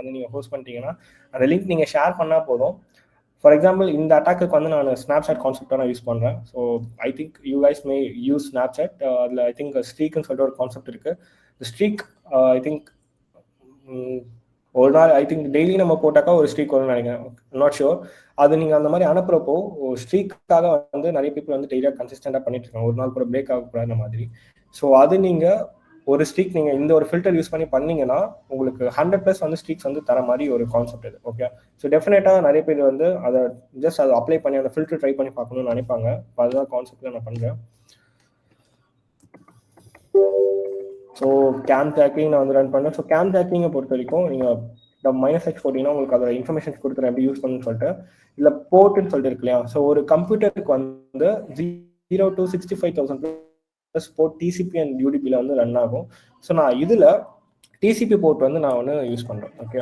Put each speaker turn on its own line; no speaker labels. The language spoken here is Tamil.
வந்து நீங்கள் ஹோஸ்ட் பண்ணிட்டீங்கன்னா அந்த லிங்க் நீங்கள் ஷேர் பண்ணால் போதும். ஃபார் எக்ஸாம்பிள் இந்த அட்டாக்கு வந்து நான் ஸ்னாப்சாட் கான்செப்டாக நான் யூஸ் பண்ணுறேன். So I think you guys May use Snapchat. அதில் ஐ திங்க் ஸ்ட்ரீக்னு சொல்லிட்டு ஒரு கான்செப்ட் இருக்குது. ஸ்ட்ரீக் ஐ திங்க் ஒரு நாள் ஐ திங்க் டெய்லி நம்ம போட்டாக்கா ஒரு ஸ்ட்ரீக் வரும்னு நினைக்கிறேன், நாட் ஷுர். அது நீங்கள் அந்த மாதிரி அனுப்புறப்போ ஸ்ட்ரீக்காக வந்து நிறைய பேர் வந்து டெய்லியாக கன்சிஸ்டண்டாக பண்ணிட்டு இருக்காங்க, ஒரு நாள் கூட பிரேக் ஆகக்கூடாது மாதிரி. ஸோ அது நீங்கள் ஒரு ஸ்ட்ரீக் நீங்கள் இந்த ஒரு ஃபில்டர் யூஸ் பண்ணீங்கன்னா உங்களுக்கு 100+ வந்து ஸ்ட்ரீக்ஸ் வந்து தர மாதிரி ஒரு கான்செப்ட் இது. ஓகே, ஸோ டெஃபினட்டாக நிறைய பேர் வந்து அதை ஜஸ்ட் அதை அப்ளை பண்ணி அந்த ஃபில்டர் ட்ரை பண்ணி பார்க்கணும்னு நினைப்பாங்க. அதுதான் கான்செப்டில் நான் பண்ணுறேன். ஸோ கேம் ட்ராக்கிங் நான் வந்து ரன் பண்ணேன். ஸோ கேம் ட்ராக்கிங்கை பொறுத்த வரைக்கும் நீங்கள் இந்த -X போட்டிங்கன்னா உங்களுக்கு அதோட இன்ஃபர்மேஷன்ஸ் கொடுக்குறேன் எப்படி யூஸ் பண்ணுன்னு சொல்லிட்டு. இல்லை போர்ட்டுன்னு சொல்லிட்டு இருக்கு இல்லையா, ஸோ ஒரு கம்ப்யூட்டருக்கு வந்து 0 to 65,000 போர்ட் டிசிபி அண்ட் யூடிபியில் வந்து ரன் ஆகும். ஸோ நான் இதில் டிசிபி போர்ட் வந்து நான் யூஸ் பண்ணுறேன். ஓகே,